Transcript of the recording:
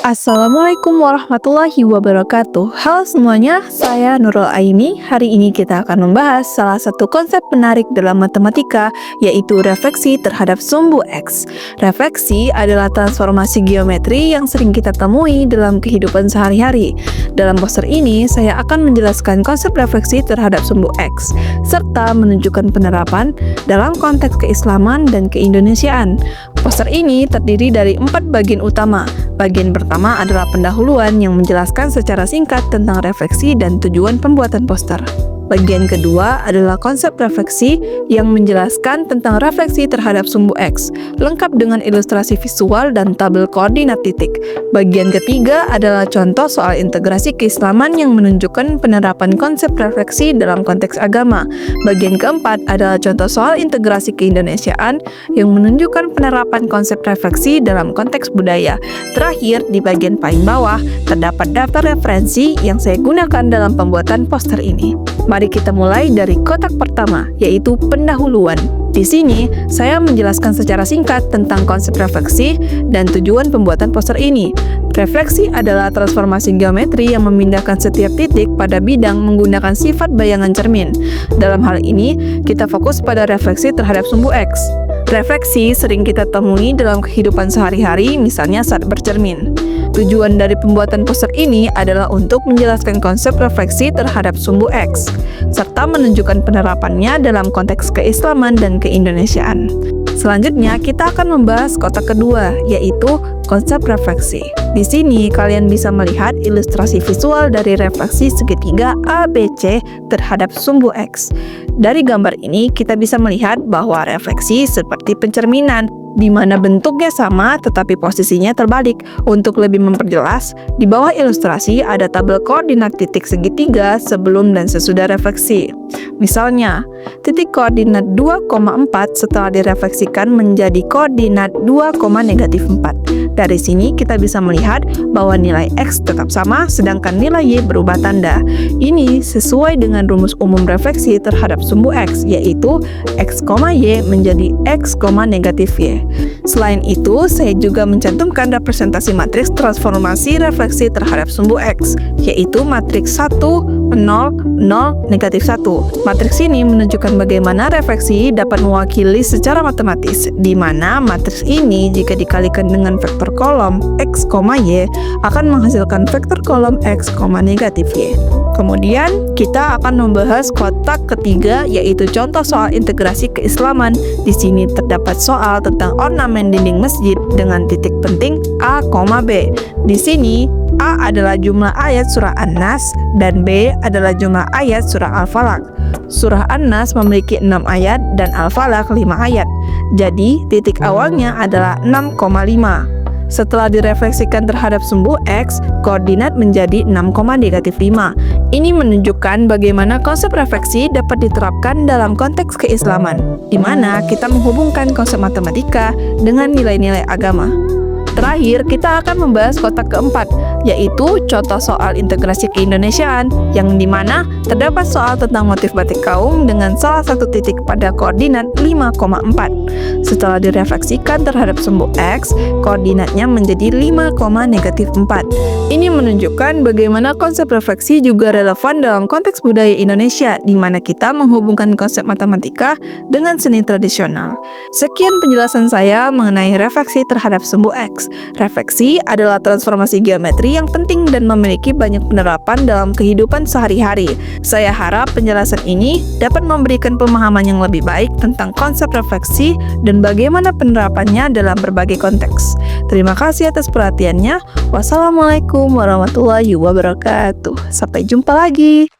Assalamualaikum warahmatullahi wabarakatuh. Halo semuanya, saya Nurul Aini. Hari ini kita akan membahas salah satu konsep menarik dalam matematika, yaitu refleksi terhadap sumbu X. Refleksi adalah transformasi geometri yang sering kita temui dalam kehidupan sehari-hari. Dalam poster ini, saya akan menjelaskan konsep refleksi terhadap sumbu X, serta menunjukkan penerapan dalam konteks keislaman dan keindonesiaan. Poster ini terdiri dari 4 bagian utama. Bagian pertama adalah pendahuluan yang menjelaskan secara singkat tentang refleksi dan tujuan pembuatan poster. Bagian kedua adalah konsep refleksi yang menjelaskan tentang refleksi terhadap sumbu X, lengkap dengan ilustrasi visual dan tabel koordinat titik. Bagian ketiga adalah contoh soal integrasi keislaman yang menunjukkan penerapan konsep refleksi dalam konteks agama. Bagian keempat adalah contoh soal integrasi keindonesiaan yang menunjukkan penerapan konsep refleksi dalam konteks budaya. Terakhir, di bagian paling bawah, terdapat daftar referensi yang saya gunakan dalam pembuatan poster ini. Mari kita mulai dari kotak pertama, yaitu pendahuluan. Di sini, saya menjelaskan secara singkat tentang konsep refleksi dan tujuan pembuatan poster ini. Refleksi adalah transformasi geometri yang memindahkan setiap titik pada bidang menggunakan sifat bayangan cermin. Dalam hal ini, kita fokus pada refleksi terhadap sumbu X. Refleksi sering kita temui dalam kehidupan sehari-hari, misalnya saat bercermin. Tujuan dari pembuatan poster ini adalah untuk menjelaskan konsep refleksi terhadap sumbu X, serta menunjukkan penerapannya dalam konteks keislaman dan keindonesiaan. Selanjutnya, kita akan membahas kotak kedua, yaitu konsep refleksi. Di sini, kalian bisa melihat ilustrasi visual dari refleksi segitiga ABC terhadap sumbu X. Dari gambar ini, kita bisa melihat bahwa refleksi seperti pencerminan, di mana bentuknya sama tetapi posisinya terbalik. Untuk lebih memperjelas, di bawah ilustrasi ada tabel koordinat titik segitiga sebelum dan sesudah refleksi. Misalnya, titik koordinat 2,4 setelah direfleksikan menjadi koordinat 2,-4. Dari sini kita bisa melihat bahwa nilai X tetap sama sedangkan nilai Y berubah tanda. Ini sesuai dengan rumus umum refleksi terhadap sumbu X, yaitu X, Y menjadi X, Y. Selain itu, saya juga mencantumkan representasi matriks transformasi refleksi terhadap sumbu X, yaitu matriks 1, 0, 0, -1. Matriks ini menunjukkan bagaimana refleksi dapat mewakili secara matematis, di mana matriks ini jika dikalikan dengan vektor kolom X, Y akan menghasilkan vektor kolom X, Y. Kemudian, kita akan membahas kotak ketiga, yaitu contoh soal integrasi keislaman. Di sini terdapat soal tentang ornamen dinding masjid dengan titik penting A, B. Di sini, A adalah jumlah ayat surah An-Nas dan B adalah jumlah ayat surah Al-Falaq. Surah An-Nas memiliki 6 ayat dan Al-Falaq 5 ayat. Jadi, titik awalnya adalah 6,5. Setelah direfleksikan terhadap sumbu X, koordinat menjadi 6,-5. Ini menunjukkan bagaimana konsep refleksi dapat diterapkan dalam konteks keislaman, di mana kita menghubungkan konsep matematika dengan nilai-nilai agama. Terakhir, kita akan membahas kotak keempat, yaitu contoh soal integrasi keindonesiaan, yang dimana terdapat soal tentang motif batik kaum dengan salah satu titik pada koordinat 5,4. Setelah direfleksikan terhadap sumbu X, koordinatnya menjadi 5,-4. Ini menunjukkan bagaimana konsep refleksi juga relevan dalam konteks budaya Indonesia, di mana kita menghubungkan konsep matematika dengan seni tradisional. Sekian penjelasan saya mengenai refleksi terhadap sumbu X. Refleksi adalah transformasi geometri yang penting dan memiliki banyak penerapan dalam kehidupan sehari-hari. Saya harap penjelasan ini dapat memberikan pemahaman yang lebih baik tentang konsep refleksi dan bagaimana penerapannya dalam berbagai konteks. Terima kasih atas perhatiannya. Wassalamualaikum warahmatullahi wabarakatuh. Sampai jumpa lagi.